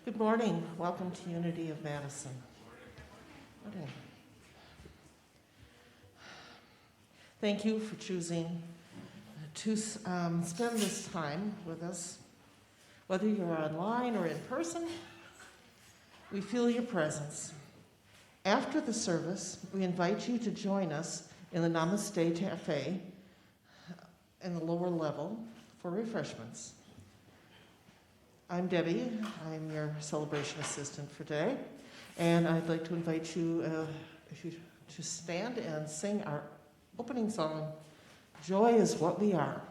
Good morning. Welcome to Unity of Madison. Okay. Thank you for choosing to spend this time with us. Whether you're online or in person, we feel your presence. After the service, we invite you to join us in the Namaste Cafe in the lower level for refreshments. I'm Debbie. I'm your celebration assistant for today, and I'd like to invite you to stand and sing our opening song, Joy is What We Are.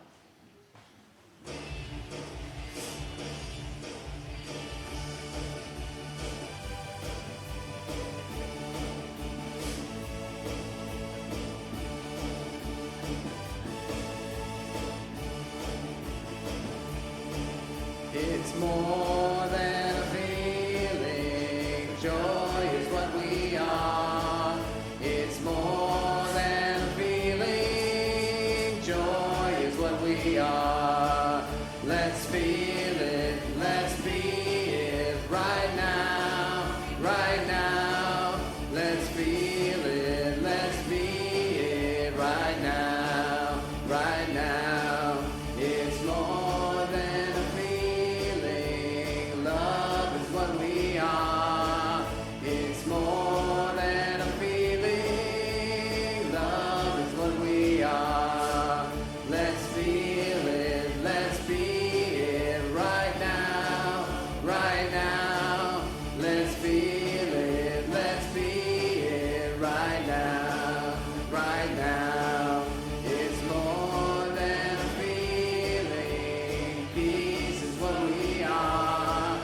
It's more than a feeling, joy is what we are. It's more than a feeling, joy is what we are. Let's feel it, let's be it right now, right now. Let's feel it, let's be it right now, right now. It's more than a feeling, love is what we are. It's more than a feeling, love is what we are. Let's feel it, let's be it right now, right now. Let's feel it, let's be it right now, right now. It's more than a feeling, peace is what we are.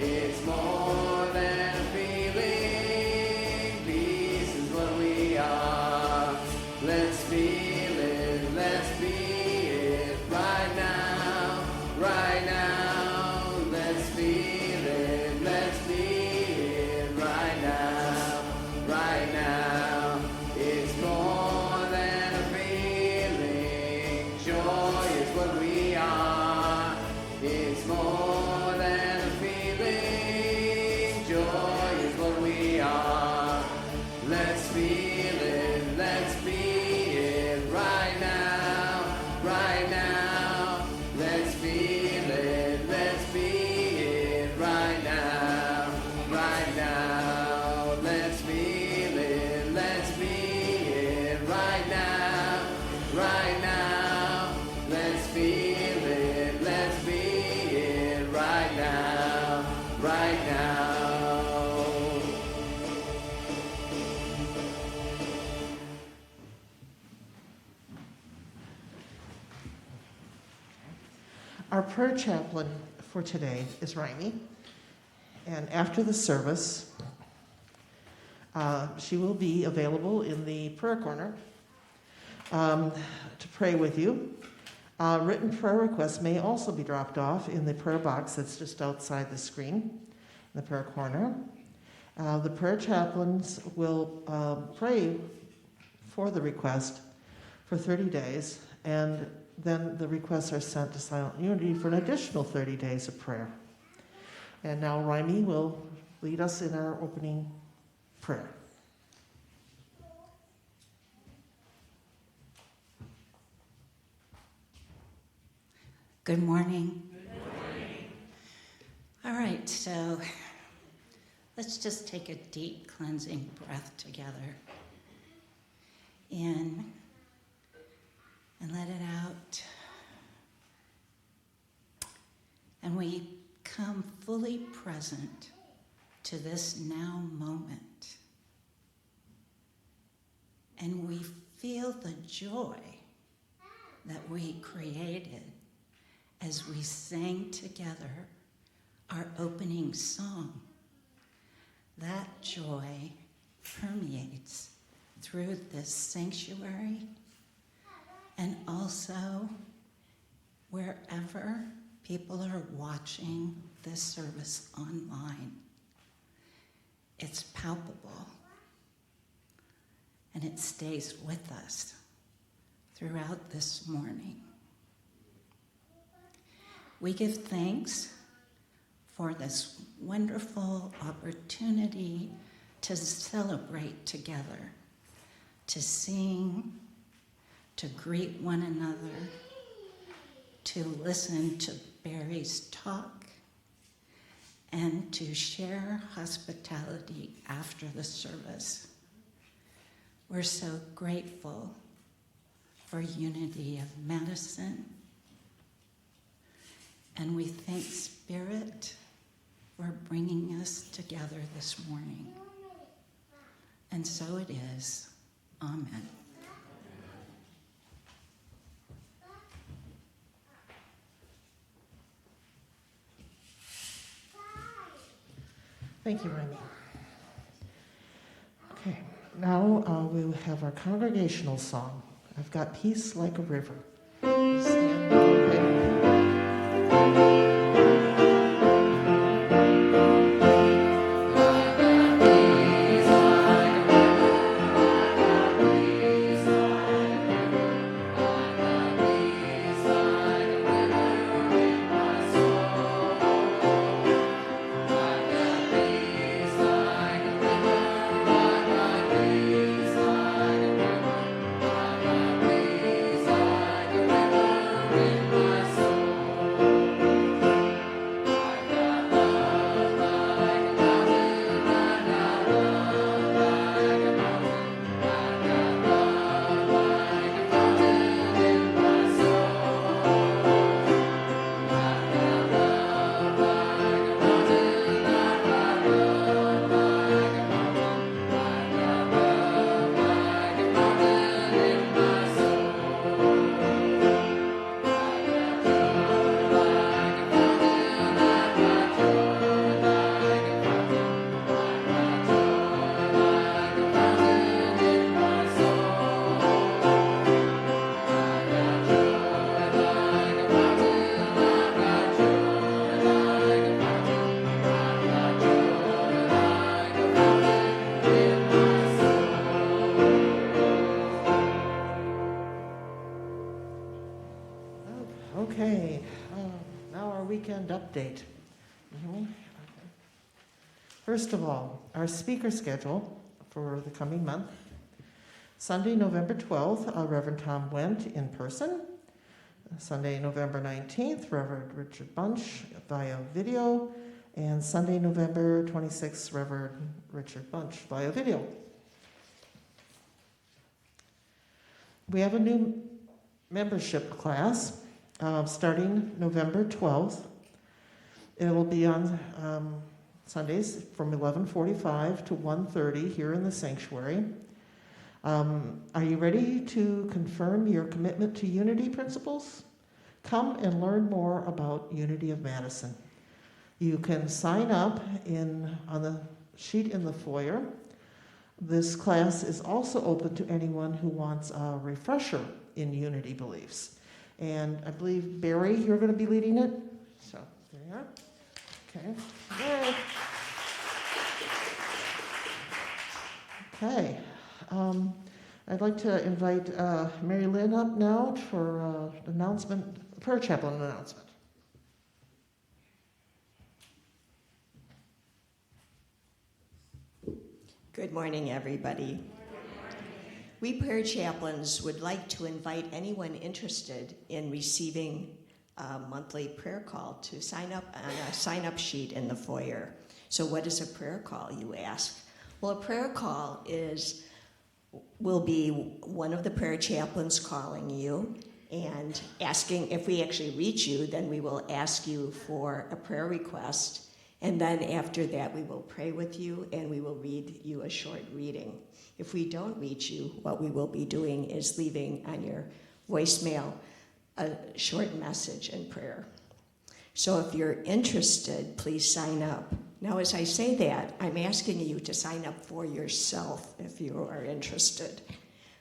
It's more than a feeling, peace is what we are. Let's feel it, let's be it right now, right now. Let's feel it, let's be it right now, right now. It's more than a feeling, joy is what we are. It's more than a feeling, joy is what we are. Let's feel it, let's be it right now, right now. Let's feel it, let's be it right now, right now. Let's feel it, let's be it right now, right now. Let's feel it, let's be it right now, right now. Our prayer chaplain for today is Raimi, and after the service, she will be available in the prayer corner to pray with you. Written prayer requests may also be dropped off in the prayer box that's just outside the screen in the prayer corner. The prayer chaplains will pray for the request for 30 days, and then the requests are sent to Silent Unity for an additional 30 days of prayer. And now Raimi will lead us in our opening prayer. Good morning. Good morning. All right, so let's just take a deep cleansing breath together. In and let it out. And we come fully present to this now moment. And we feel the joy that we created as we sang together our opening song. That joy permeates through this sanctuary and also wherever people are watching this service online. It's palpable, and it stays with us throughout this morning. We give thanks for this wonderful opportunity to celebrate together, to sing, to greet one another, to listen to Barry's talk, and to share hospitality after the service. We're so grateful for Unity of Madison, and we thank Spirit for bringing us together this morning. And so it is. Amen. Thank you, Remy. Okay, now we will have our congregational song. I've got peace like a river. Stand up, okay? Okay, now our weekend update. First of all, our speaker schedule for the coming month. Sunday, November 12th, Reverend Tom Wendt in person. Sunday, November 19th, Reverend Richard Bunch via video. And Sunday, November 26th, Reverend Richard Bunch via video. We have a new membership class starting November 12th. It will be on Sundays from 11:45 to 1:30 here in the sanctuary. Are you ready to confirm your commitment to unity principles? Come and learn more about Unity of Madison. You can sign up on the sheet in the foyer. This class is also open to anyone who wants a refresher in unity beliefs. And I believe, Barry, you're going to be leading it? So, there you are. Okay. Yay. Okay. I'd like to invite Mary Lynn up now for prayer chaplain announcement. Good morning, everybody. We prayer chaplains would like to invite anyone interested in receiving a monthly prayer call to sign up on a sign-up sheet in the foyer. So what is a prayer call, you ask? Well, a prayer call will be one of the prayer chaplains calling you and asking, if we actually reach you, then we will ask you for a prayer request. And then after that, we will pray with you and we will read you a short reading. If we don't reach you, what we will be doing is leaving on your voicemail a short message and prayer. So if you're interested, please sign up. Now, as I say that, I'm asking you to sign up for yourself if you are interested.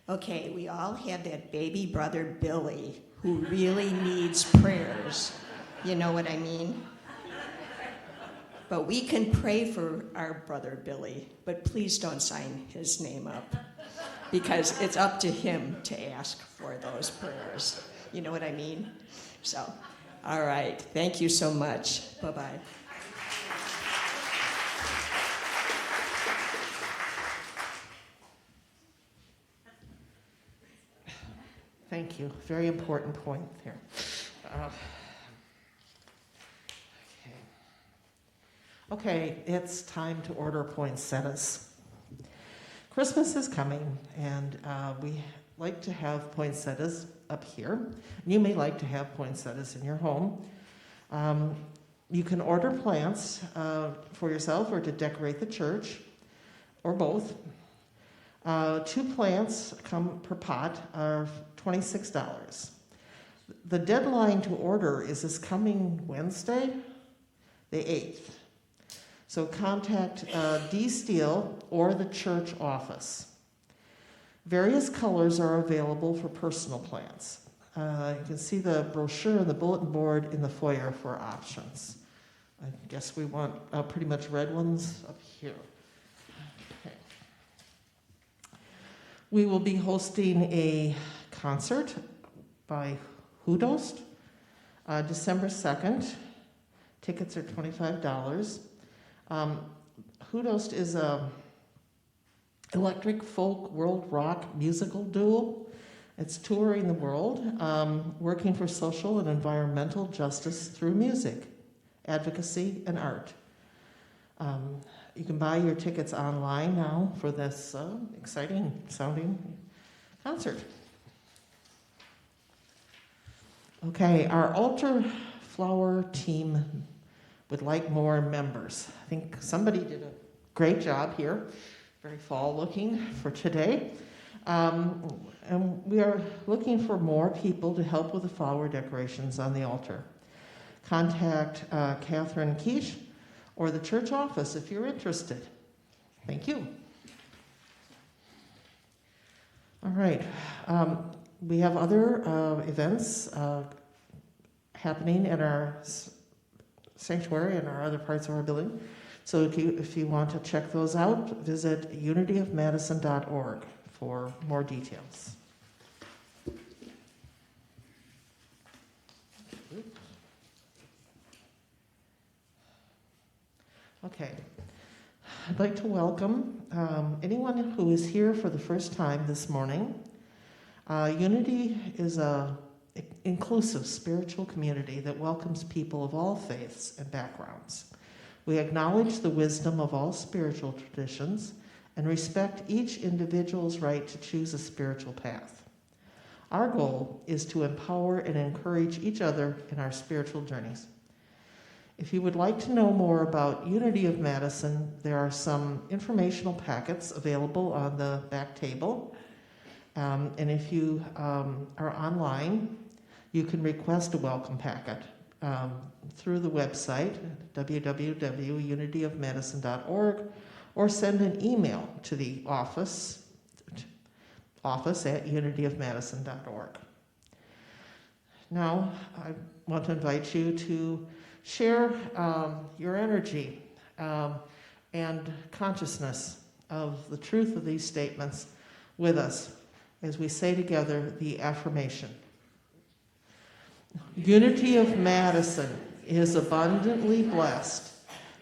Okay, we all have that baby brother Billy who really needs prayers. You know what I mean? But we can pray for our brother Billy, but please don't sign his name up because it's up to him to ask for those prayers. You know what I mean? So, all right. Thank you so much. Bye-bye. Thank you. Very important point there. Okay, it's time to order poinsettias. Christmas is coming, and we like to have poinsettias up here. You may like to have poinsettias in your home. You can order plants for yourself or to decorate the church, or both. 2 plants come per pot are $26. The deadline to order is this coming Wednesday, the 8th. So contact D. Steele or the church office. Various colors are available for personal plants. You can see the brochure and the bulletin board in the foyer for options. I guess we want pretty much red ones up here. Okay. We will be hosting a concert by Hudost, December 2nd. Tickets are $25. Hudost is a electric folk world rock musical duo. It's touring the world, working for social and environmental justice through music, advocacy, and art. You can buy your tickets online now for this exciting sounding concert. Okay, our altar flower team would like more members. I think somebody did a great job here, very fall looking for today. And we are looking for more people to help with the flower decorations on the altar. Contact Catherine Quiche or the church office if you're interested. Thank you. All right. We have other events happening in our sanctuary and our other parts of our building. So if you want to check those out, visit unityofmadison.org for more details. Okay. I'd like to welcome anyone who is here for the first time this morning. Unity is an inclusive spiritual community that welcomes people of all faiths and backgrounds. We acknowledge the wisdom of all spiritual traditions and respect each individual's right to choose a spiritual path. Our goal is to empower and encourage each other in our spiritual journeys. If you would like to know more about Unity of Madison, there are some informational packets available on the back table. And if you are online, you can request a welcome packet through the website, www.unityofmadison.org, or send an email to the office at unityofmadison.org. Now, I want to invite you to share your energy and consciousness of the truth of these statements with us as we say together the affirmation. Unity of Madison is abundantly blessed.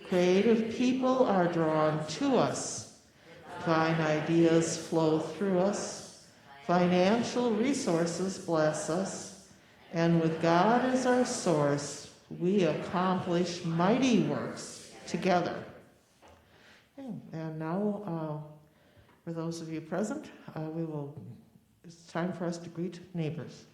Creative people are drawn to us. Fine ideas flow through us. Financial resources bless us. And with God as our source, we accomplish mighty works together. And now, for those of you present, it's time for us to greet neighbors.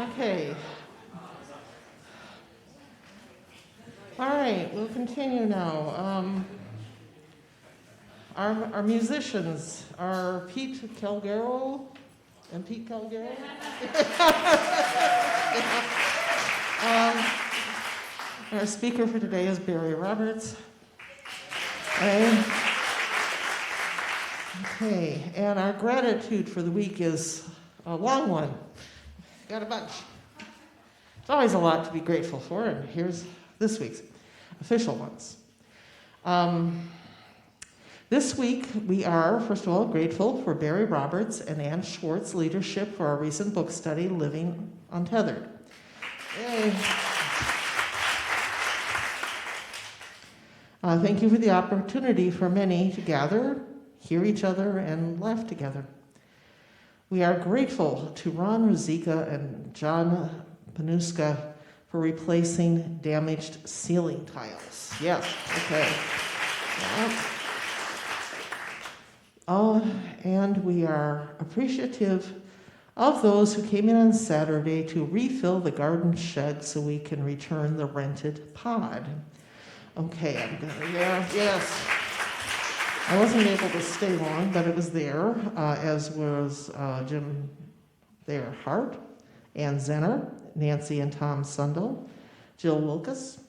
Okay. All right, we'll continue now. Our musicians are Pete Calgaro and Pete Calgaro. Our speaker for today is Barry Roberts. Okay, and our gratitude for the week is a long one. Got a bunch. It's always a lot to be grateful for, and here's this week's official ones. This week, we are, first of all, grateful for Barry Roberts and Ann Schwartz's leadership for our recent book study, Living Untethered. Yay. Thank you for the opportunity for many to gather, hear each other, and laugh together. We are grateful to Ron Ruzicka and John Panuska for replacing damaged ceiling tiles. Yes, okay. Yeah. Oh, and we are appreciative of those who came in on Saturday to refill the garden shed so we can return the rented pod. Okay, I'm gonna, yes. I wasn't able to stay long, but it was there, as was Jim Thayer Hart, Ann Zenner, Nancy and Tom Sundell, Jill Wilkes,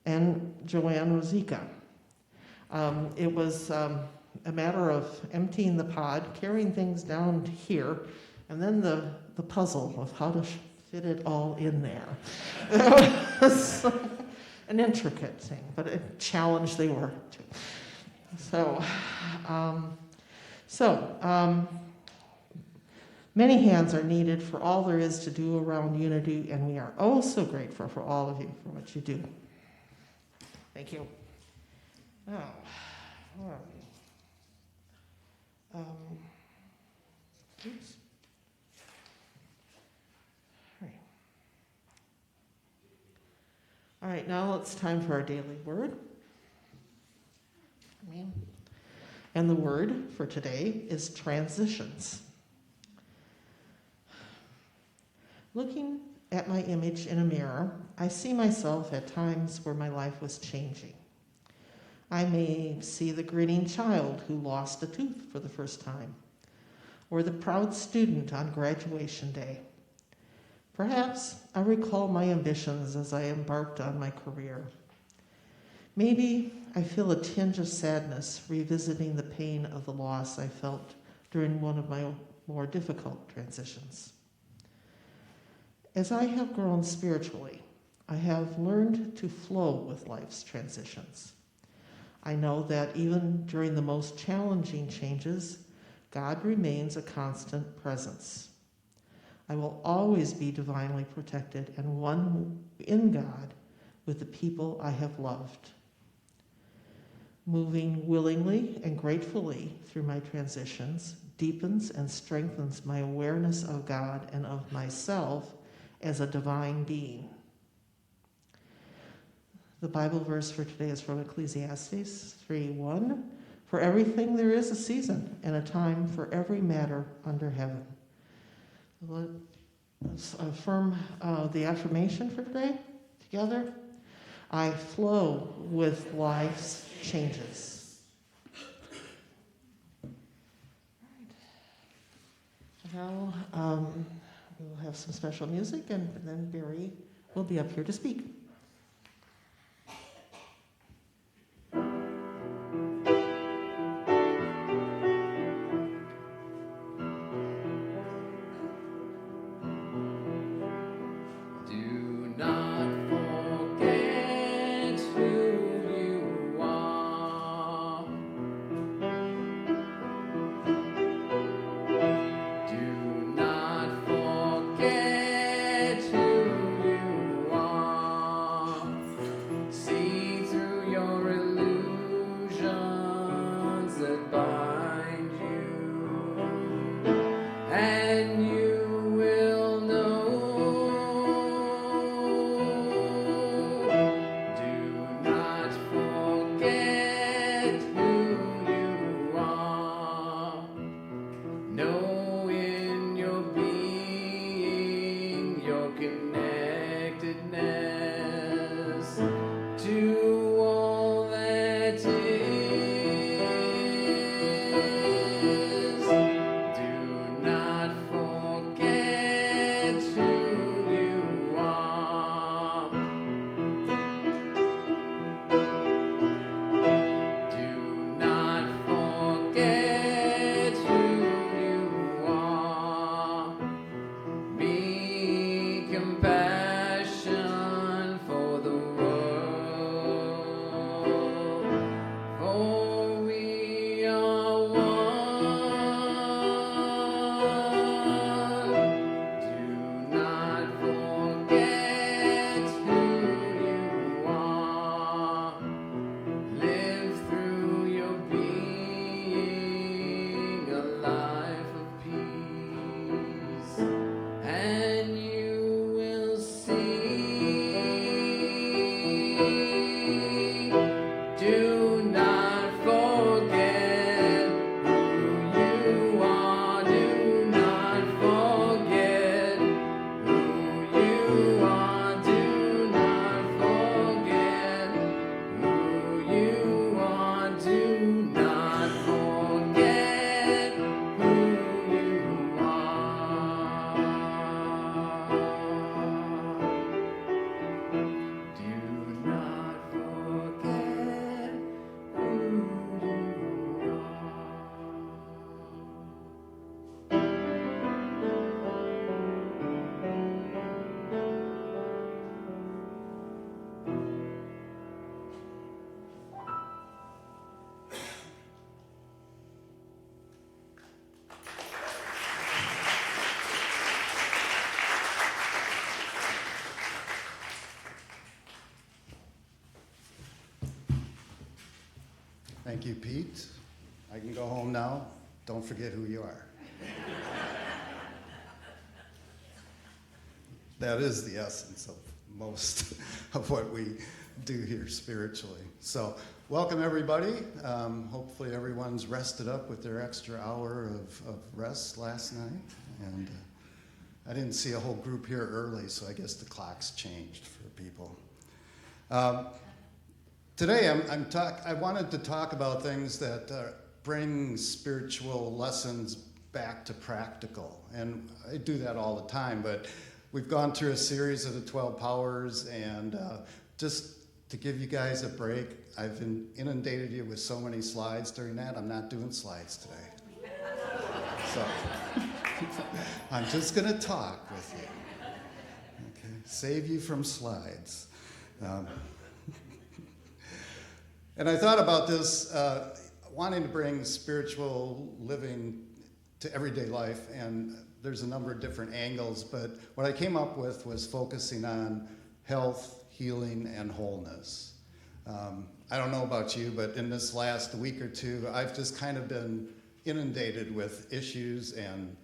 and Joanne Ruzicka. It was a matter of emptying the pod, carrying things down to here, and then the puzzle of how to fit it all in there. It was an intricate thing, but a challenge they were too. Many hands are needed for all there is to do around unity, and we are oh so grateful for all of you for what you do. Thank you. Now, oops. All right, now it's time for our daily word. And the word for today is transitions. Looking at my image in a mirror, I see myself at times where my life was changing. I may see the grinning child who lost a tooth for the first time, or the proud student on graduation day. Perhaps I recall my ambitions as I embarked on my career. Maybe I feel a tinge of sadness revisiting the pain of the loss I felt during one of my more difficult transitions. As I have grown spiritually, I have learned to flow with life's transitions. I know that even during the most challenging changes, God remains a constant presence. I will always be divinely protected and one in God with the people I have loved. Moving willingly and gratefully through my transitions deepens and strengthens my awareness of God and of myself as a divine being. The Bible verse for today is from Ecclesiastes 3:1. For everything there is a season and a time for every matter under heaven. Let's affirm the affirmation for today together. I flow with life's changes. Now we will have some special music, and then Barry will be up here to speak. Do not forget who you are. Thank you, Pete. I can go home now. Don't forget who you are. That is the essence of most of what we do here spiritually. So welcome, everybody. Hopefully everyone's rested up with their extra hour of rest last night. And I didn't see a whole group here early, so I guess the clock's changed for people. Today I wanted to talk about things that bring spiritual lessons back to practical. And I do that all the time, but we've gone through a series of the 12 powers, and just to give you guys a break, I've inundated you with so many slides during that, I'm not doing slides today. So I'm just going to talk with you. Okay? Save you from slides. And I thought about this, wanting to bring spiritual living to everyday life, and there's a number of different angles, but what I came up with was focusing on health, healing, and wholeness. I don't know about you, but in this last week or two, I've just kind of been inundated with issues and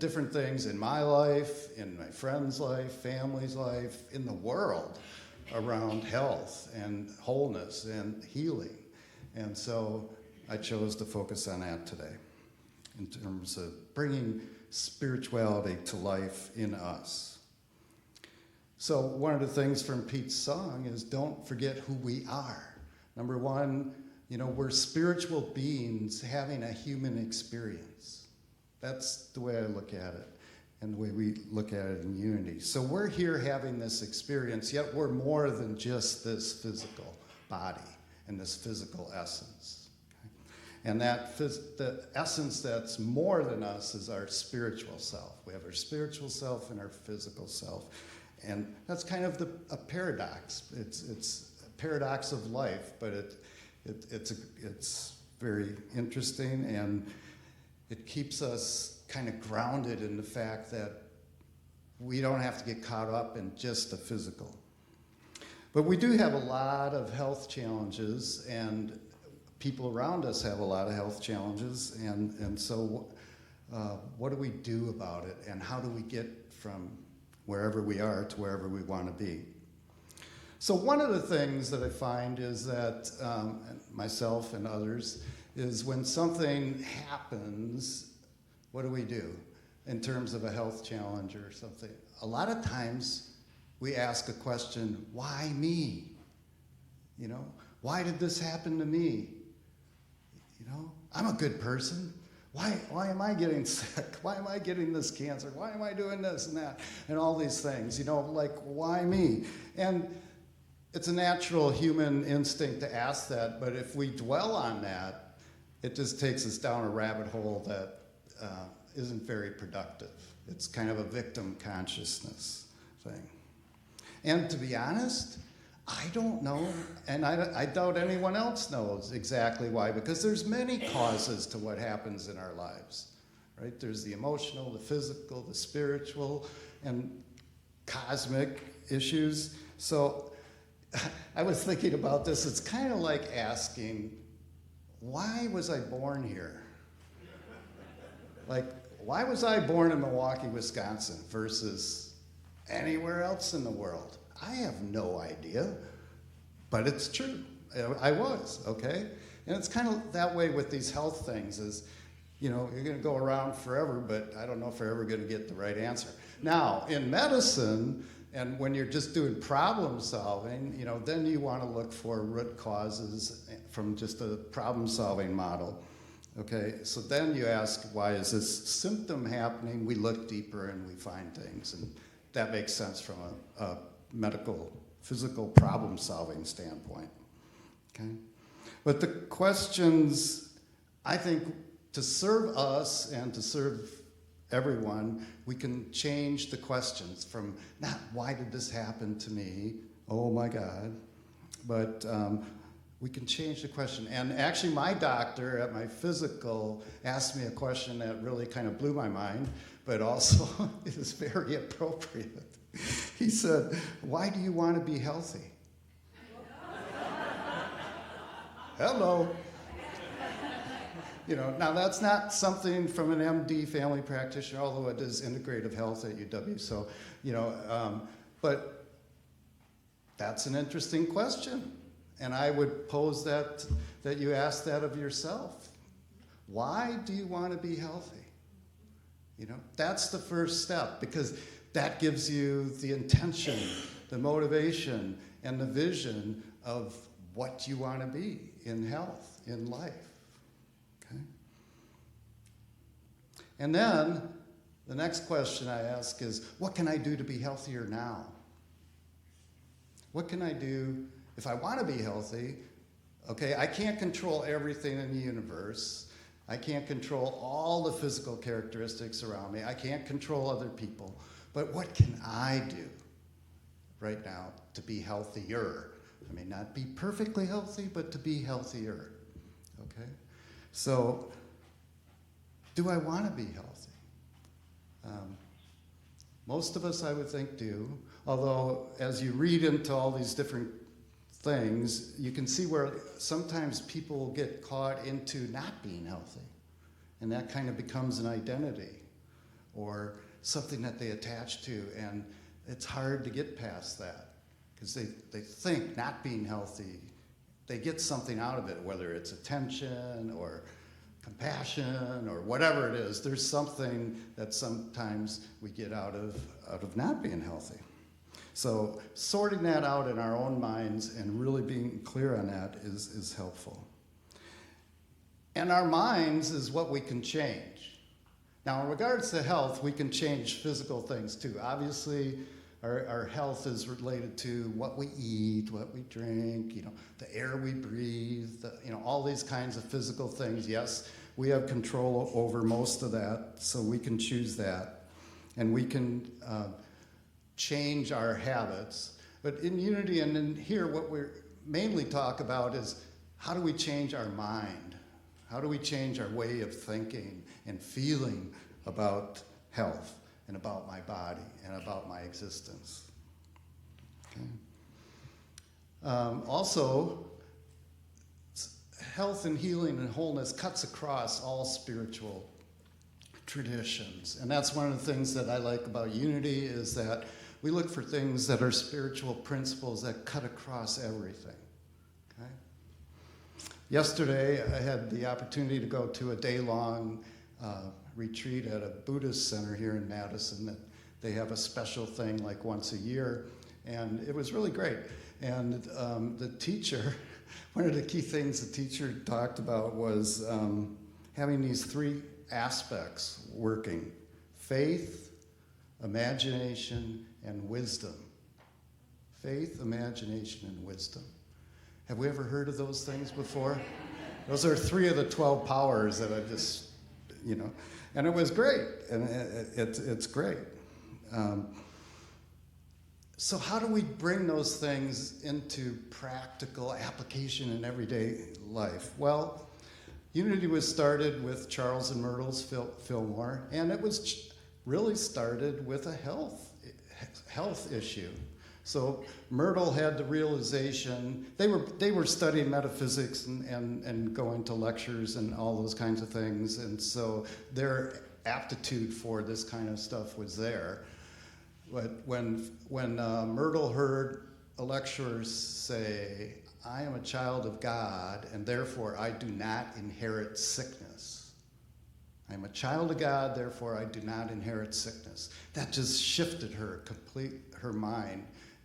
different things in my life, in my friend's life, family's life, in the world around health and wholeness and healing. And so I chose to focus on that today in terms of bringing spirituality to life in us. So one of the things from Pete's song is don't forget who we are. Number one, we're spiritual beings having a human experience. That's the way I look at it and the way we look at it in unity. So we're here having this experience, yet we're more than just this physical body and this physical essence. Okay? And the essence that's more than us is our spiritual self. We have our spiritual self and our physical self. And that's kind of a paradox. It's a paradox of life, but it's very interesting, and it keeps us kind of grounded in the fact that we don't have to get caught up in just the physical. But we do have a lot of health challenges, and people around us have a lot of health challenges, and so what do we do about it, and how do we get from wherever we are to wherever we want to be? So one of the things that I find is that, myself and others, is when something happens, what do we do in terms of a health challenge or something? A lot of times we ask a question, why me? Why did this happen to me? I'm a good person. Why am I getting sick? Why am I getting this cancer? Why am I doing this and that? And all these things, why me? And it's a natural human instinct to ask that, but if we dwell on that, it just takes us down a rabbit hole that isn't very productive. It's kind of a victim consciousness thing. And to be honest, I don't know, and I doubt anyone else knows exactly why, because there's many causes to what happens in our lives, right? There's the emotional, the physical, the spiritual, and cosmic issues. So I was thinking about this. It's kind of like asking, why was I born here? Why was I born in Milwaukee, Wisconsin versus anywhere else in the world? I have no idea, but it's true. I was, okay? And it's kind of that way with these health things is, you're going to go around forever, but I don't know if you're ever going to get the right answer. Now, in medicine, and when you're just doing problem solving, then you want to look for root causes from just a problem solving model. Okay, so then you ask, why is this symptom happening? We look deeper and we find things, and that makes sense from a medical, physical problem solving standpoint. Okay, but the questions, I think, to serve us and to serve everyone, we can change the questions from not why did this happen to me, oh my God, but we can change the question. And actually my doctor at my physical asked me a question that really kind of blew my mind, but also is very appropriate. He said, why do you want to be healthy? Hello. Now that's not something from an MD family practitioner, although it is integrative health at UW. So, but that's an interesting question. And I would pose that you ask that of yourself. Why do you want to be healthy? That's the first step, because that gives you the intention, the motivation, and the vision of what you want to be in health, in life. Okay? And then the next question I ask is, what can I do to be healthier now? What can I do if I want to be healthy? Okay, I can't control everything in the universe. I can't control all the physical characteristics around me. I can't control other people. But what can I do right now to be healthier? I mean, not be perfectly healthy, but to be healthier. Okay? So, do I want to be healthy? Most of us, I would think, do. Although, as you read into all these different things, you can see where sometimes people get caught into not being healthy. And that kind of becomes an identity or something that they attach to. And it's hard to get past that because they think not being healthy, they get something out of it, whether it's attention or compassion or whatever it is. There's something that sometimes we get out of not being healthy. So sorting that out in our own minds and really being clear on that is helpful. And our minds is what we can change. Now, in regards to health, we can change physical things too. Obviously, our health is related to what we eat, what we drink, the air we breathe, all these kinds of physical things. Yes, we have control over most of that, so we can choose that. And we can change our habits. But in Unity and in here, what we mainly talk about is how do we change our mind? How do we change our way of thinking and feeling about health and about my body and about my existence? Okay. Also, health and healing and wholeness cuts across all spiritual traditions. And that's one of the things that I like about Unity is that we look for things that are spiritual principles that cut across everything. Okay? Yesterday, I had the opportunity to go to a day-long retreat at a Buddhist center here in Madison. That they have a special thing like once a year, and it was really great. And the teacher, one of the key things the teacher talked about was having these three aspects working: faith, imagination, and wisdom. Faith, imagination, and wisdom. Have we ever heard of those things before? Those are 3 of the 12 powers that I just, and it was great, and it's great. So how do we bring those things into practical application in everyday life? Well, Unity was started with Charles and Myrtle's Fillmore, and it was really started with a health issue. So Myrtle had the realization, they were studying metaphysics and going to lectures and all those kinds of things, and so their aptitude for this kind of stuff was there. But when Myrtle heard a lecturer say, "I am a child of God, and therefore I do not inherit sickness. I am a child of God, therefore I do not inherit sickness." That just shifted her mind.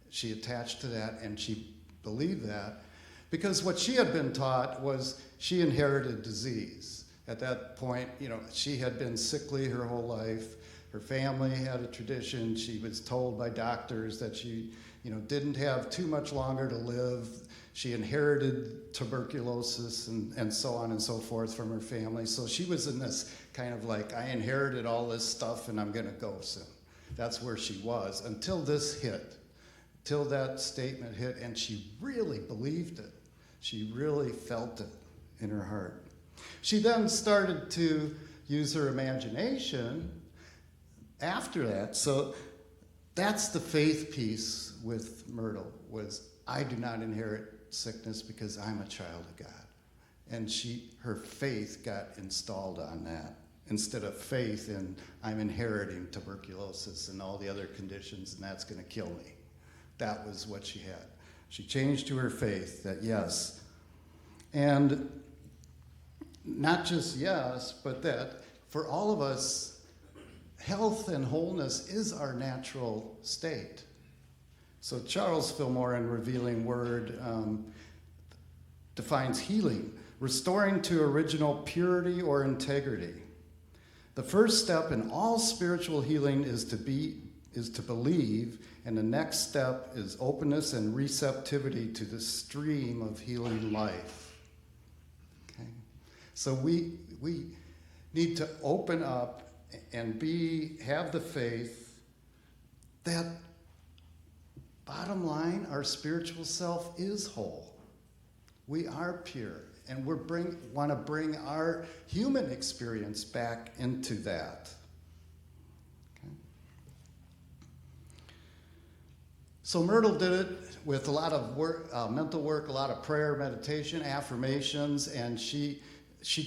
She attached to that, and she believed that because what she had been taught was she inherited disease. At that point, she had been sickly her whole life. Her family had a tradition. She was told by doctors that she, didn't have too much longer to live. She inherited tuberculosis and so on and so forth from her family. So she was in this kind of like, I inherited all this stuff and I'm going to go soon. That's where she was until this hit, till that statement hit, and she really believed it. She really felt it in her heart. She then started to use her imagination after that. So that's the faith piece with Myrtle, was I do not inherit sickness because I'm a child of God. And her faith got installed on that, instead of faith in, I'm inheriting tuberculosis and all the other conditions, and that's going to kill me. That was what she had. She changed to her faith that yes. And not just yes, but that for all of us, health and wholeness is our natural state. So Charles Fillmore, in Revealing Word, defines healing: restoring to original purity or integrity. The first step in all spiritual healing is to believe, and the next step is openness and receptivity to the stream of healing life. Okay? So we need to open up and have the faith that, bottom line, our spiritual self is whole. We are pure, and we want to bring our human experience back into that. Okay. So Myrtle did it with a lot of work, mental work, a lot of prayer, meditation, affirmations, and she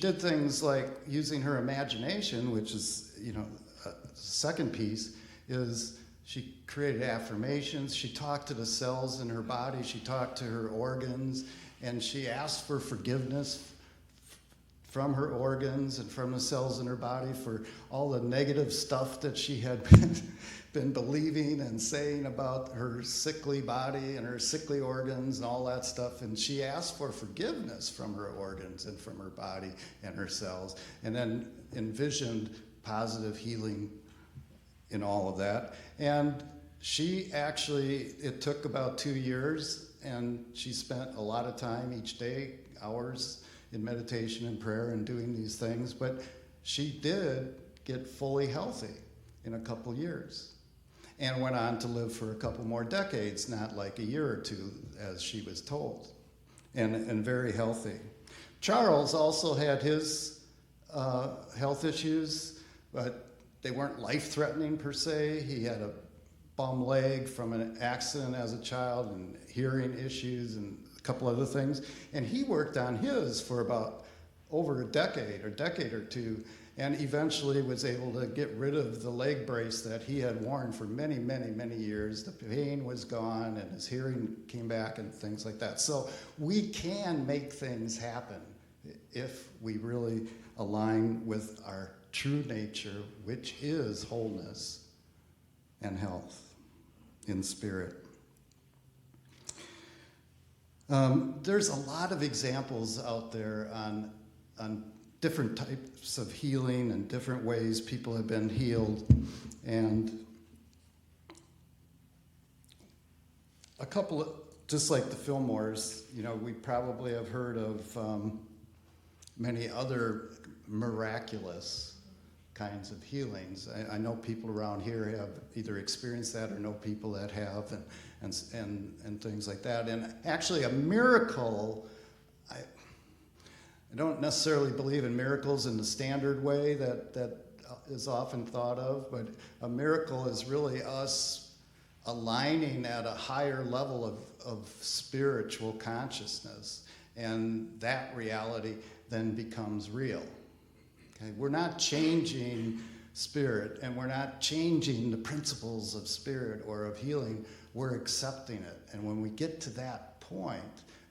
did things like using her imagination, which is, the second piece is she created affirmations. She talked to the cells in her body. She talked to her organs. And she asked for forgiveness from her organs and from the cells in her body for all the negative stuff that she had been believing and saying about her sickly body and her sickly organs and all that stuff. And she asked for forgiveness from her organs and from her body and her cells, and then envisioned positive healing in all of that. And it took about 2 years, and she spent a lot of time each day, hours in meditation and prayer and doing these things, but she did get fully healthy in a couple years and went on to live for a couple more decades, not like a year or two as she was told, and very healthy. Charles also had his health issues, but they weren't life-threatening per se. He had a bum leg from an accident as a child and hearing issues and a couple other things. And he worked on his for about over a decade or two, and eventually was able to get rid of the leg brace that he had worn for many, many, many years. The pain was gone and his hearing came back and things like that. So we can make things happen if we really align with our true nature, which is wholeness and health in spirit. There's a lot of examples out there on different types of healing and different ways people have been healed. And a couple of, just like the Fillmores, we probably have heard of many other miraculous kinds of healings. I know people around here have either experienced that or know people that have, and things like that. And actually, a miracle, I don't necessarily believe in miracles in the standard way that is often thought of, but a miracle is really us aligning at a higher level of spiritual consciousness, and that reality then becomes real. Okay? We're not changing spirit, and we're not changing the principles of spirit or of healing. We're accepting it. And when we get to that point,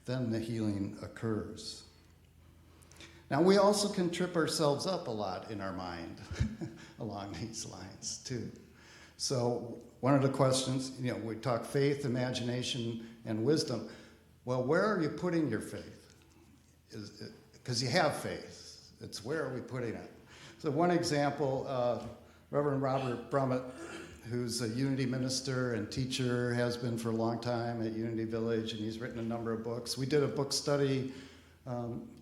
then the healing occurs. Now, we also can trip ourselves up a lot in our mind along these lines, too. So one of the questions, we talk faith, imagination, and wisdom. Well, where are you putting your faith? Because you have faith. It's where are we putting it? So one example, Reverend Robert Brummett, who's a Unity minister and teacher, has been for a long time at Unity Village, and he's written a number of books. We did a book study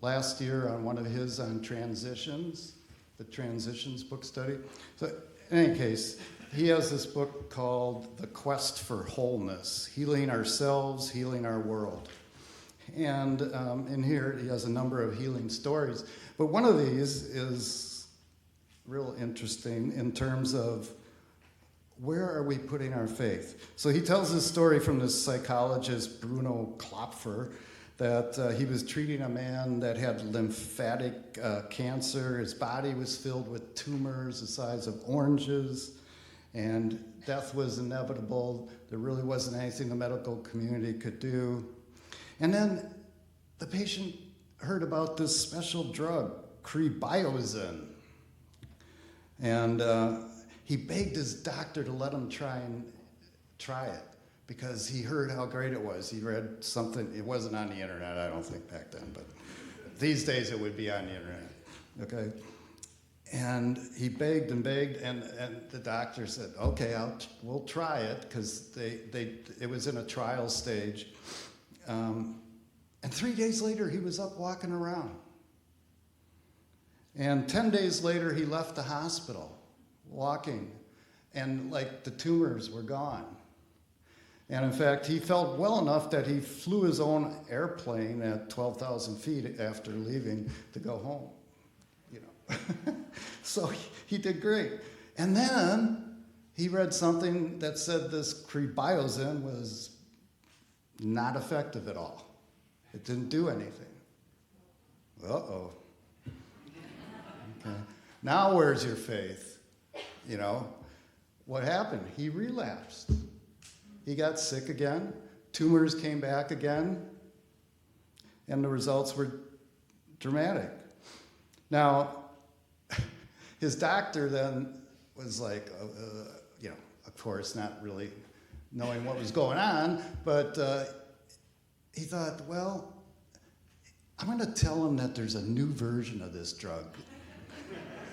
last year on one of his on transitions, the Transitions book study. So in any case, he has this book called The Quest for Wholeness, Healing Ourselves, Healing Our World. And in here, he has a number of healing stories. But one of these is real interesting in terms of where are we putting our faith? So he tells this story from this psychologist, Bruno Klopfer, that he was treating a man that had lymphatic cancer. His body was filled with tumors the size of oranges, and death was inevitable. There really wasn't anything the medical community could do. And then the patient heard about this special drug, Crebiozin. And he begged his doctor to let him try it because he heard how great it was. He read something, it wasn't on the internet, I don't think back then, but these days it would be on the internet, okay? And he begged and begged, and the doctor said, okay, we'll try it, because it was in a trial stage. And 3 days later, he was up walking around. And 10 days later, he left the hospital, walking, and like the tumors were gone. And in fact, he felt well enough that he flew his own airplane at 12,000 feet after leaving to go home, you know. So he did great. And then he read something that said this Crebiozin was not effective at all. It didn't do anything. Uh-oh. Okay. Now where's your faith? You know, what happened? He relapsed. He got sick again. Tumors came back again. And the results were dramatic. Now, his doctor then was like, you know, of course, not really knowing what was going on, but he thought, well, I'm going to tell him that there's a new version of this drug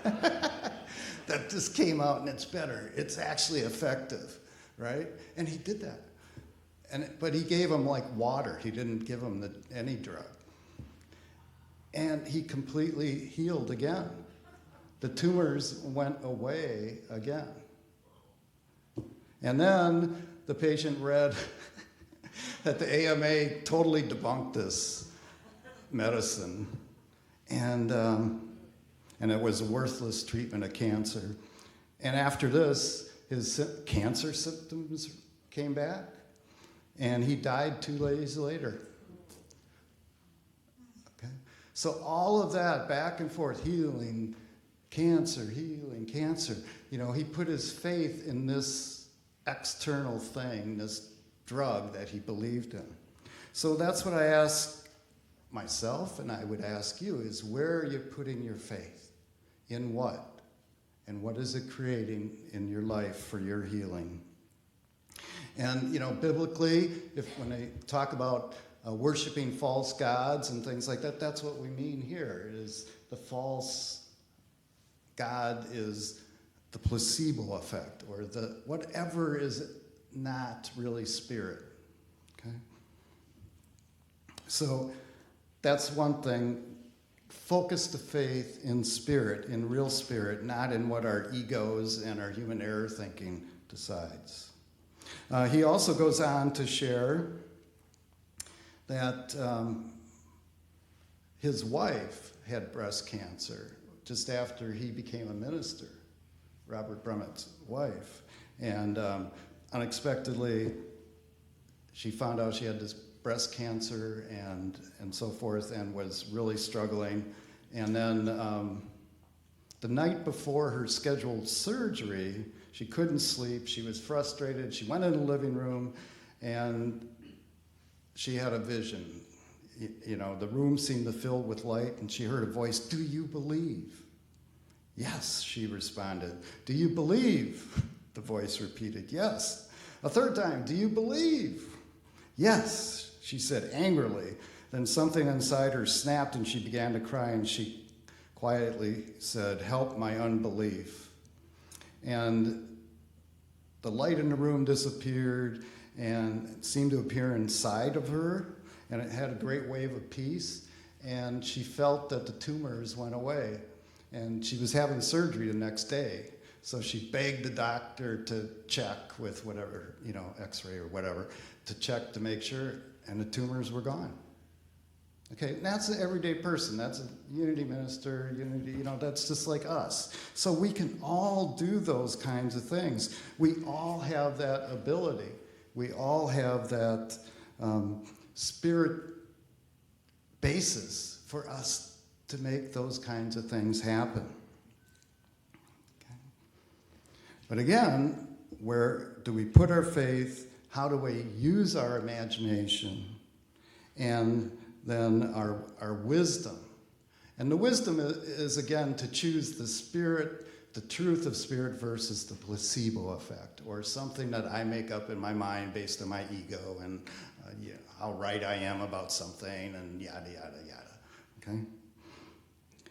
that just came out and it's better. It's actually effective, right? And he did that. But he gave him like water. He didn't give him any drug. And he completely healed again. The tumors went away again. And then the patient read that the AMA totally debunked this medicine, and it was a worthless treatment of cancer. And after this, his cancer symptoms came back, and he died 2 days later. Okay? So all of that back and forth, healing cancer, you know, he put his faith in this external thing, this drug that he believed in. So that's what I ask myself, and I would ask you, is where are you putting your faith? In what? And what is it creating in your life for your healing? And, you know, biblically, when they talk about worshiping false gods and things like that, that's what we mean here, is the false god is the placebo effect, or the whatever is not really spirit, okay? So that's one thing. Focus the faith in spirit, in real spirit, not in what our egos and our human error thinking decides. He also goes on to share that his wife had breast cancer just after he became a minister, Robert Brummett's wife. And unexpectedly, she found out she had this breast cancer and so forth, and was really struggling. And then the night before her scheduled surgery, she couldn't sleep. She was frustrated. She went in the living room, and she had a vision. You know, the room seemed to fill with light, and she heard a voice, "Do you believe?" "Yes," she responded. "Do you believe?" The voice repeated, "Yes." A third time, "Do you believe?" "Yes," she said angrily. Then something inside her snapped, and she began to cry, and she quietly said, "Help my unbelief." And the light in the room disappeared, and it seemed to appear inside of her, and it had a great wave of peace, and she felt that the tumors went away. And she was having surgery the next day, so she begged the doctor to check with whatever, you know, x-ray or whatever, to check to make sure, and the tumors were gone. Okay, that's an everyday person. That's a unity minister, unity, you know, that's just like us. So we can all do those kinds of things. We all have that ability. We all have that spirit basis for us to make those kinds of things happen. Okay. But again, where do we put our faith? How do we use our imagination? And then our wisdom. And the wisdom is again, to choose the spirit, the truth of spirit versus the placebo effect, or something that I make up in my mind based on my ego and how right I am about something and yada, yada, yada. Okay?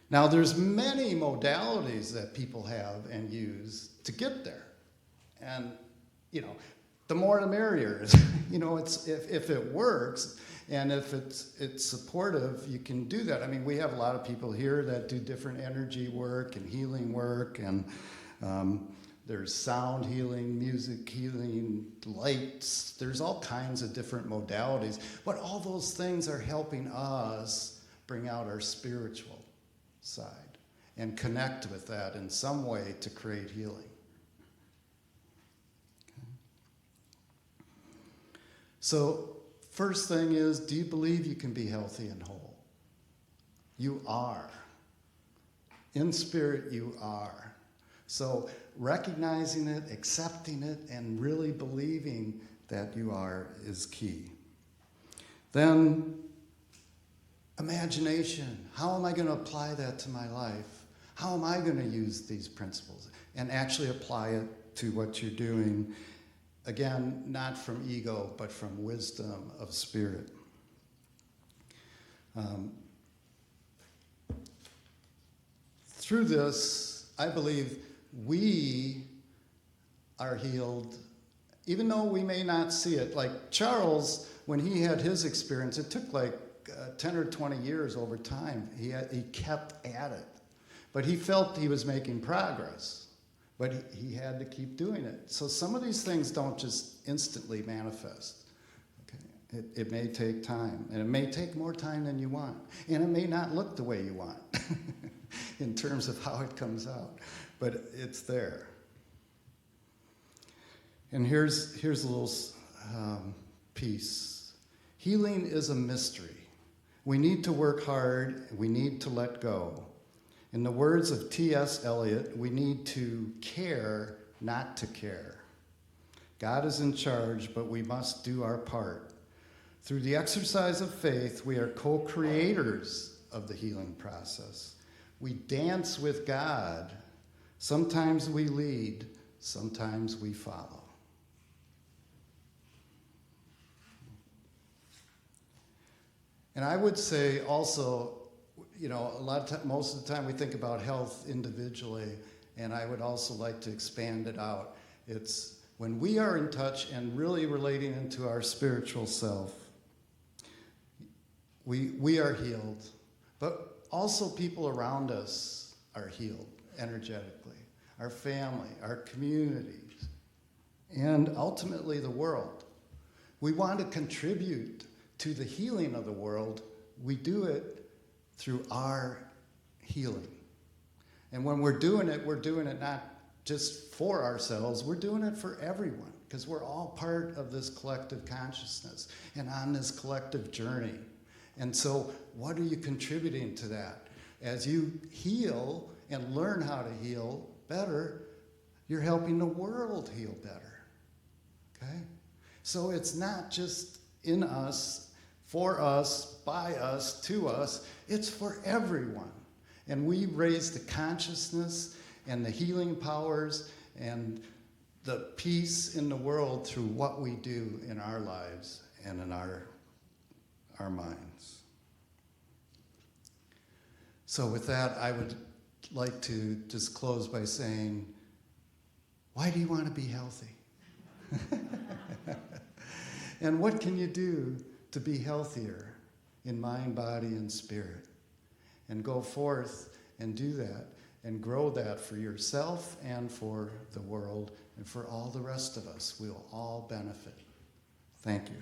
Now, there's many modalities that people have and use to get there. And, the more the merrier. It's if it works and if it's supportive, you can do that. I mean, we have a lot of people here that do different energy work and healing work, and there's sound healing, music healing, lights. There's all kinds of different modalities. But all those things are helping us bring out our spiritual side and connect with that in some way to create healing. So, first thing is, do you believe you can be healthy and whole? You are. In spirit, you are. So, recognizing it, accepting it, and really believing that you are is key. Then, imagination. How am I going to apply that to my life? How am I going to use these principles and actually apply it to what you're doing? Again, not from ego, but from wisdom of spirit. Through this, I believe we are healed, even though we may not see it. Like Charles, when he had his experience, it took like 10 or 20 years over time. He kept at it. But he felt he was making progress. But he had to keep doing it. So some of these things don't just instantly manifest. Okay? It may take time, and it may take more time than you want, and it may not look the way you want in terms of how it comes out, but it's there. And here's a little piece. Healing is a mystery. We need to work hard. We need to let go. In the words of T.S. Eliot, we need to care not to care. God is in charge, but we must do our part. Through the exercise of faith, we are co-creators of the healing process. We dance with God. Sometimes we lead, sometimes we follow. And I would say also, most of the time we think about health individually, and I would also like to expand it out. It's when we are in touch and really relating into our spiritual self, we are healed, but also people around us are healed energetically, our family, our communities, and ultimately the world. We want to contribute to the healing of the world. We do it through our healing. And when we're doing it not just for ourselves, we're doing it for everyone, because we're all part of this collective consciousness and on this collective journey. And so what are you contributing to that? As you heal and learn how to heal better, you're helping the world heal better. Okay? So it's not just in us, for us, by us, to us, it's for everyone. And we raise the consciousness and the healing powers and the peace in the world through what we do in our lives and in our minds. So with that, I would like to just close by saying, why do you want to be healthy? And what can you do to be healthier in mind, body, and spirit? And go forth and do that and grow that for yourself and for the world and for all the rest of us. We'll all benefit. Thank you.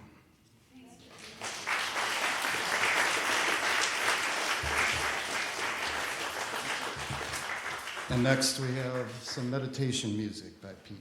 And next we have some meditation music by Pete.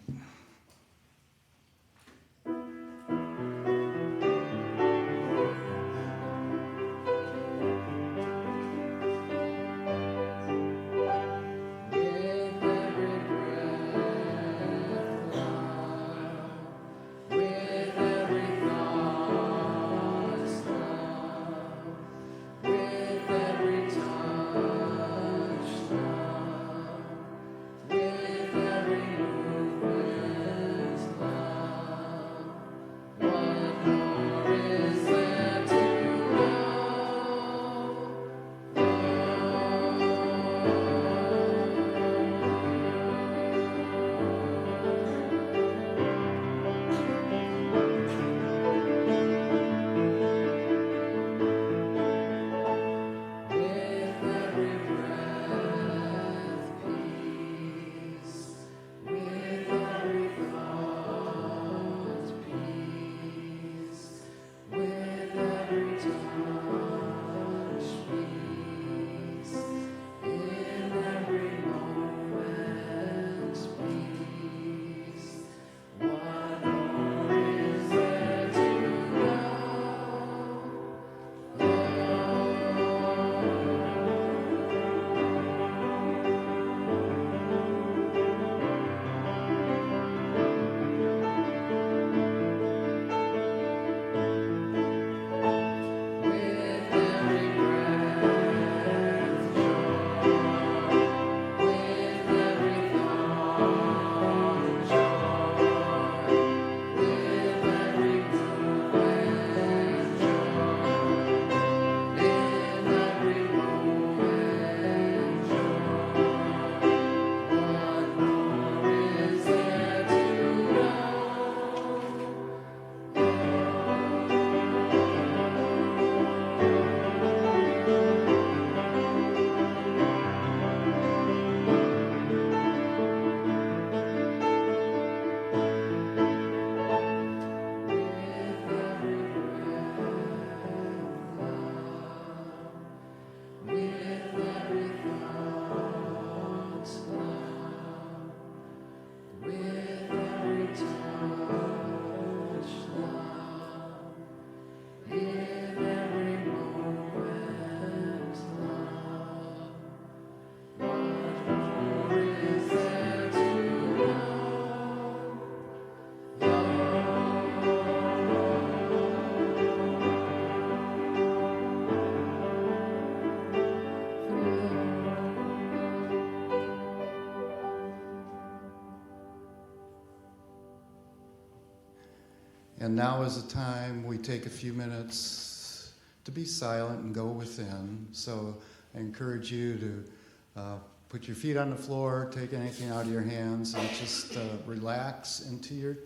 And now is the time we take a few minutes to be silent and go within. So I encourage you to put your feet on the floor, take anything out of your hands, and just relax into your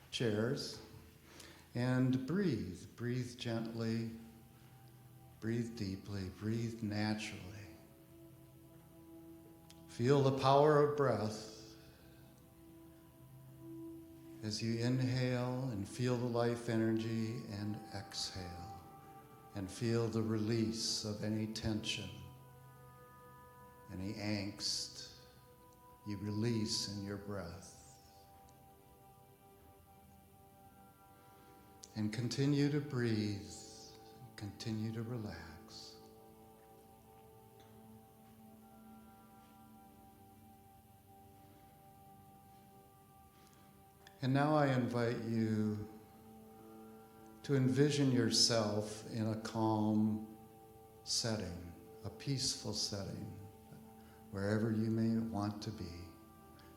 chairs. And breathe. Breathe gently. Breathe deeply. Breathe naturally. Feel the power of breath as you inhale and feel the life energy and exhale. And feel the release of any tension, any angst you release in your breath. And continue to breathe, continue to relax. And now I invite you to envision yourself in a calm setting, a peaceful setting, wherever you may want to be,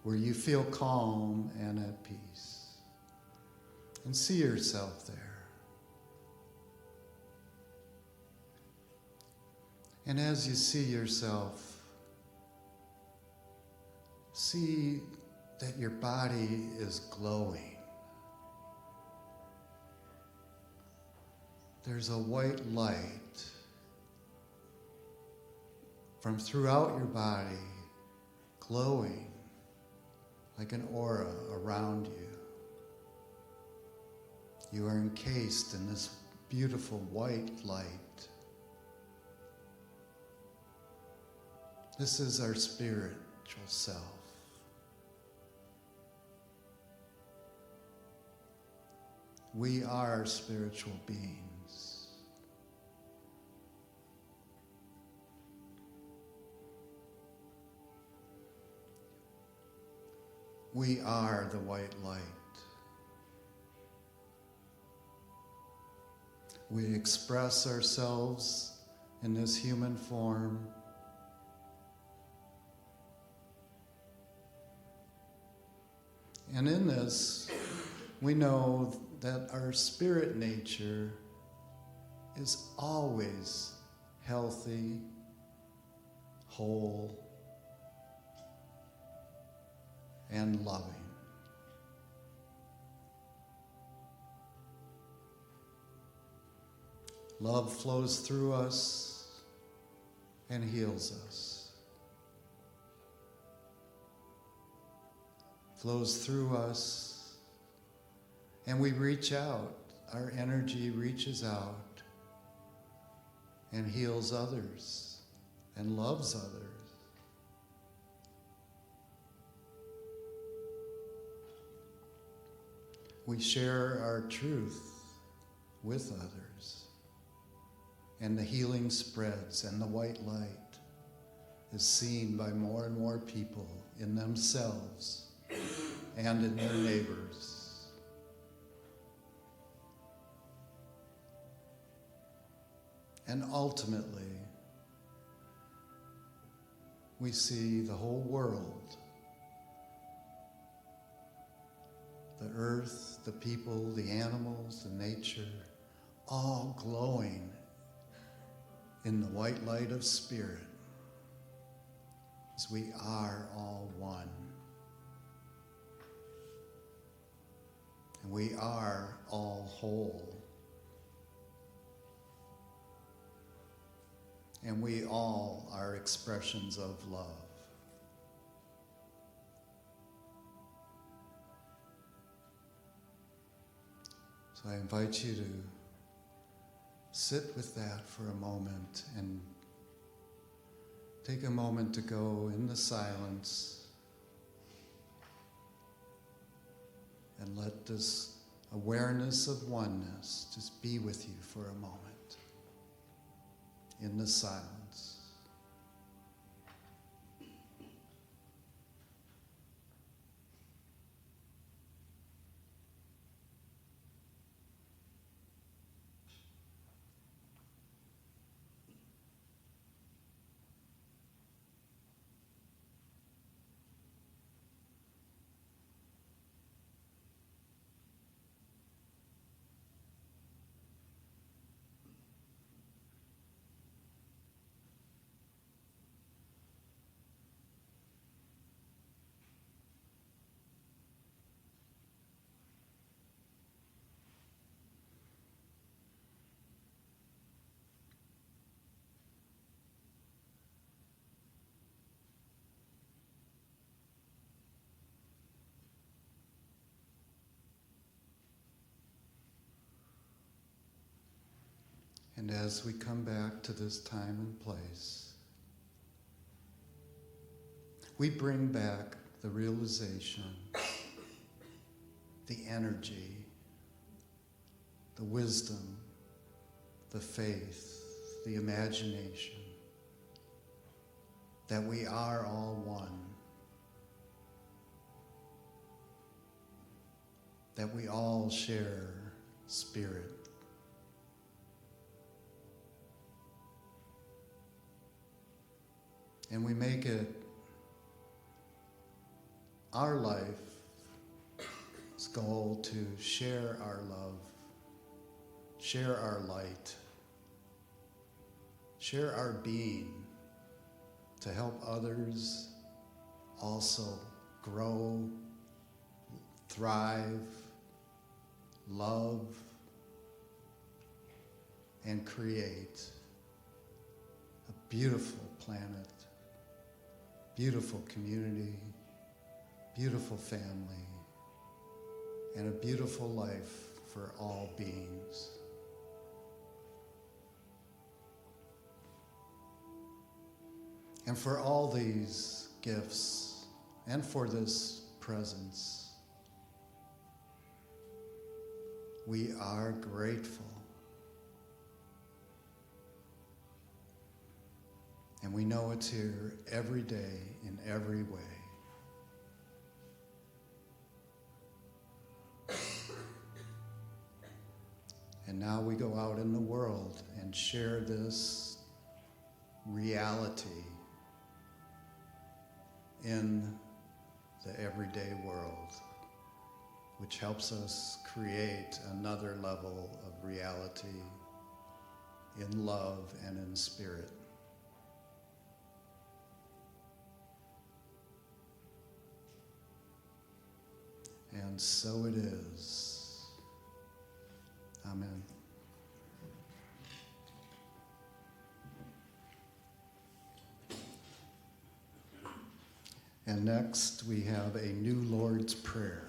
where you feel calm and at peace. And see yourself there. And as you see yourself, see that your body is glowing. There's a white light from throughout your body glowing like an aura around you. You are encased in this beautiful white light. This is our spiritual self. We are spiritual beings. We are the white light. We express ourselves in this human form. And in this, we know that our spirit nature is always healthy, whole, and loving. Love flows through us and heals us. Flows through us and we reach out. Our energy reaches out and heals others and loves others. We share our truth with others. And the healing spreads, and the white light is seen by more and more people in themselves and in their neighbors. And ultimately, we see the whole world, the earth, the people, the animals, the nature, all glowing in the white light of spirit, as we are all one. And we are all whole. And we all are expressions of love. So I invite you to sit with that for a moment and take a moment to go in the silence and let this awareness of oneness just be with you for a moment in the silence. And as we come back to this time and place, we bring back the realization, the energy, the wisdom, the faith, the imagination, that we are all one, that we all share spirit. And we make it our life's goal to share our love, share our light, share our being, to help others also grow, thrive, love, and create a beautiful planet, beautiful community, beautiful family, and a beautiful life for all beings. And for all these gifts, and for this presence, we are grateful. And we know it's here every day in every way. And now we go out in the world and share this reality in the everyday world, which helps us create another level of reality in love and in spirit. And so it is. Amen. And next we have a new Lord's Prayer.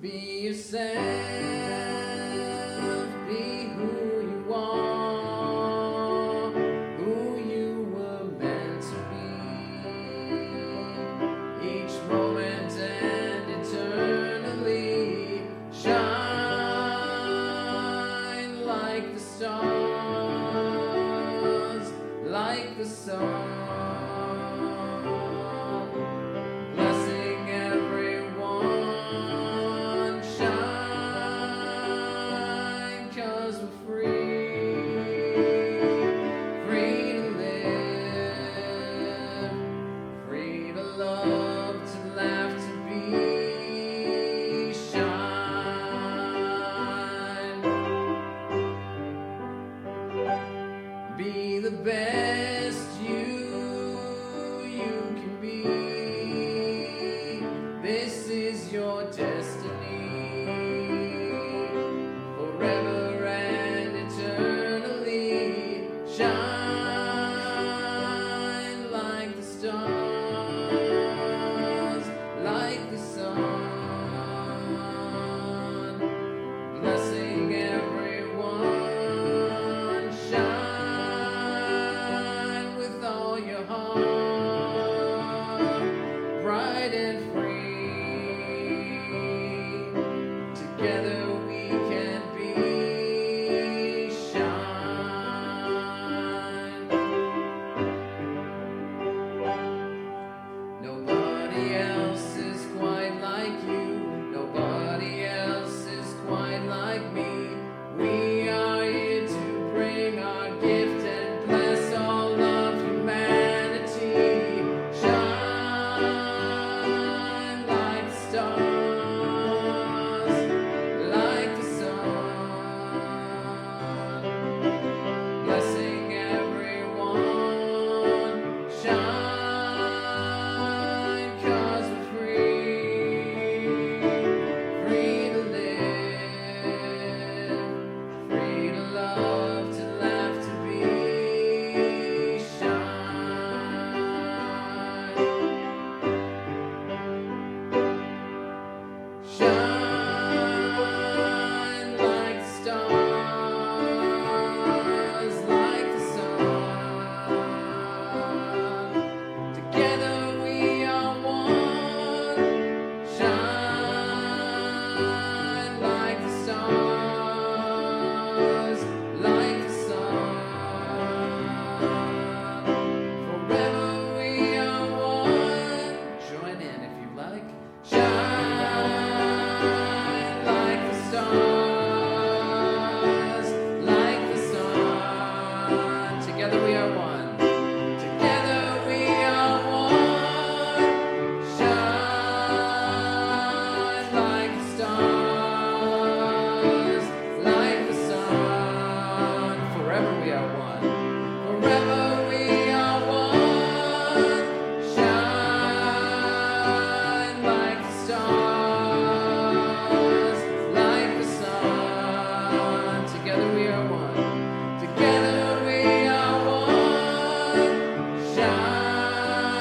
Be yourself, be who you are, who you were meant to be. Each moment and eternally shine like the stars, like the sun. Blessing everyone, shine. can be. This is your destiny, forever and eternally. Shine like the stars, like the sun, blessing everyone. Shine with all your heart, bright and free. Together we can be. Shine. Nobody else is quite like you. Nobody else is quite like me. We are here to bring our gift and bless all of humanity. Shine like the stars, like the sun, blessing everyone. Shine, 'cause we're free to live, free to love, to laugh, to be. Shine, shine like the stars, like the sun. Together we are one. Shine like the stars, like the sun. Forever we are one. Join in if you like. Shine like the stars, like the sun. Together we are one. Together we are one. Shine like the stars, like the sun. Forever we are one. Forever we are one. Shine like the stars, like the sun. Together we are one. Together we are one. Shine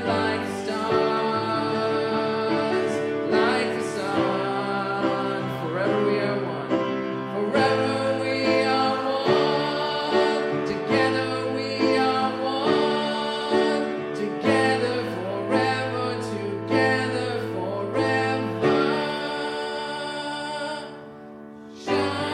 like the stars, like the sun. Forever we are one. Forever we are one. Together we are one. Together forever. Together forever. Shine.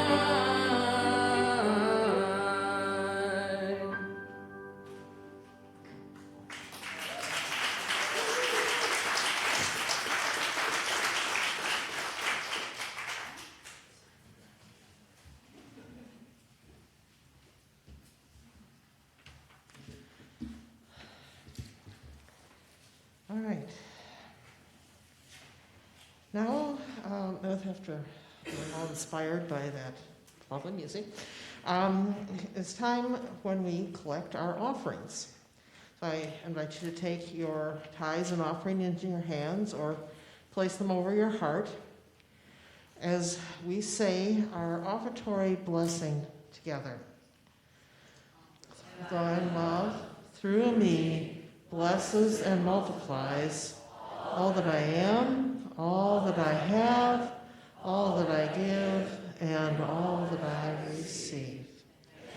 All right. Now, after we're all inspired by that lovely music, it's time when we collect our offerings. So I invite you to take your tithes and offering into your hands or place them over your heart as we say our offertory blessing together. Thy love through me blesses and multiplies all that I am, all that I have, all that I give, and all that I receive.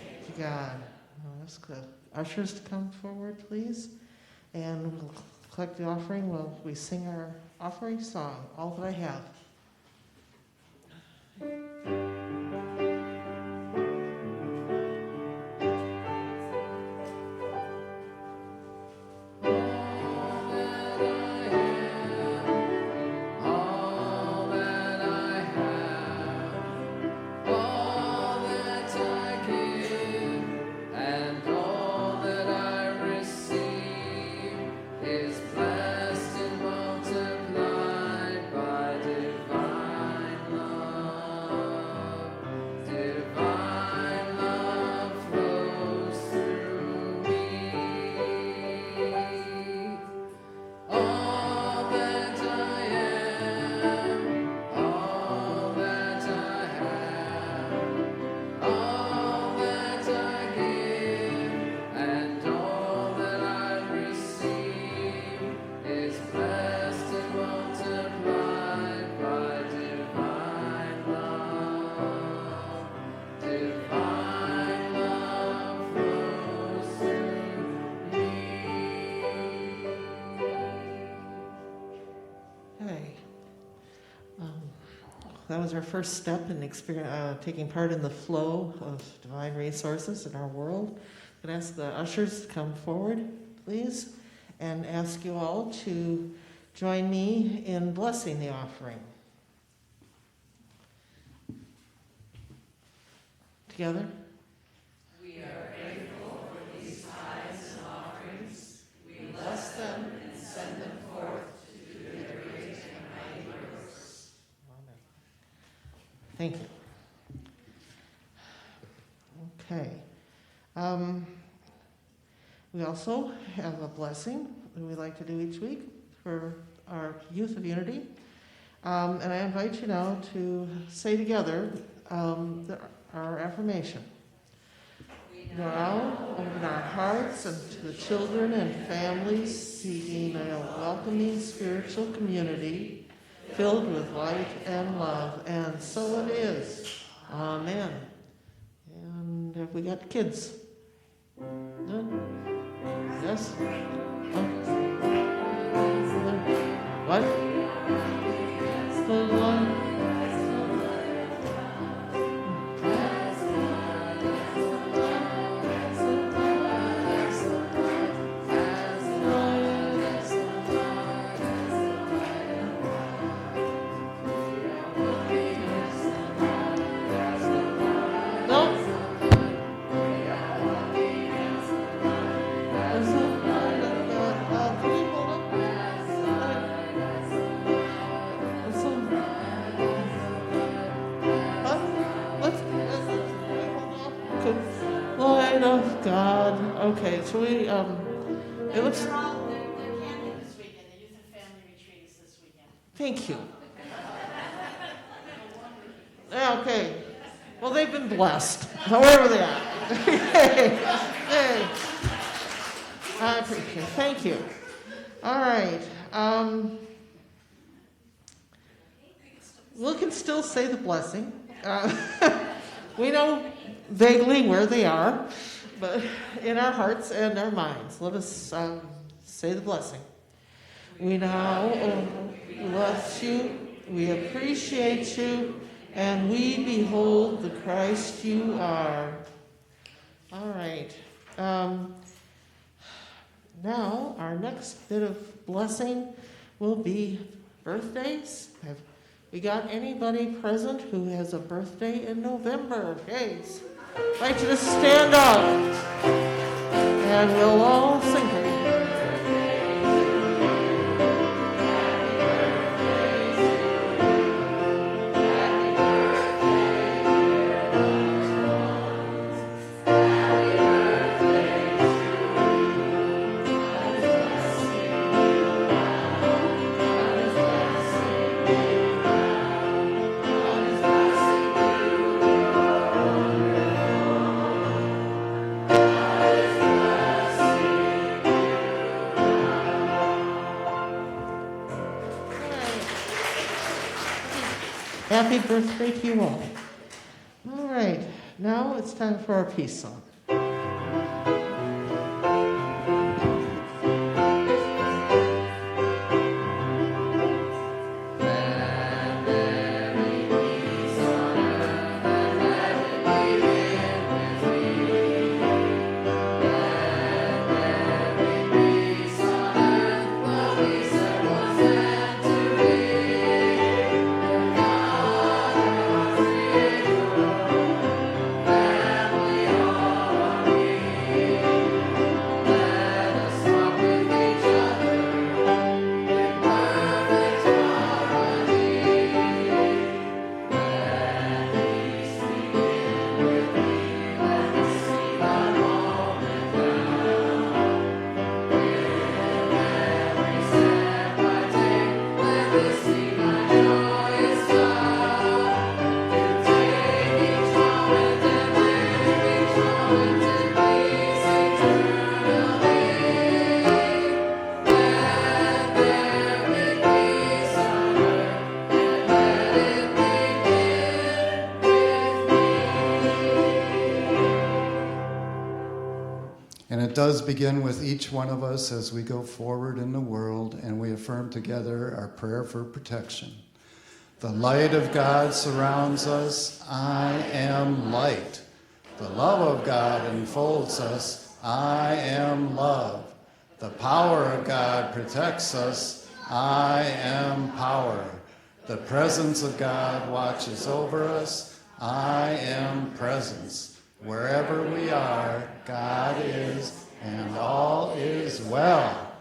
Thank you, God. Oh, that's good. Ushers to come forward, please. And we'll collect the offering while we sing our offering song, All That I Have. All that I have, all that I give, and all that I receive is blessed and multiplied by divine love. Divine love flows through me. That was our first step in taking part in the flow of divine resources in our world. I'm going to ask the ushers to come forward, please, and ask you all to join me in blessing the offering. Together. We are grateful for these tithes and offerings. We bless them and send them forth to do their great and mighty works. Amen. Thank you. Okay. We also have a blessing that we like to do each week for our Youth of Unity. And I invite you now to say together our affirmation. Now open our hearts and to the children and families seeking a welcoming spiritual community filled with light and love. And so it is. Amen. And have we got kids? Good? Yes? What? The one. God. Okay, so we, it looks... They're camping this weekend. The youth and family retreat is this weekend. Thank you. Okay. Well, they've been blessed, however they are. Hey. I appreciate it. Thank you. All right. We can still say the blessing. We know vaguely where they are, but in our hearts and our minds, let us say the blessing. We now bless you, we appreciate you, and we behold the Christ you are. All right. Now, our next bit of blessing will be birthdays. Have we got anybody present who has a birthday in November? Okay. I'd like you to stand up, and we'll all sing it. Happy birthday to you all. All right, now it's time for our peace song. And it does begin with each one of us as we go forward in the world and we affirm together our prayer for protection. The light of God surrounds us. I am light. The love of God enfolds us. I am love. The power of God protects us. I am power. The presence of God watches over us. I am presence. Wherever we are, God is, and all is well.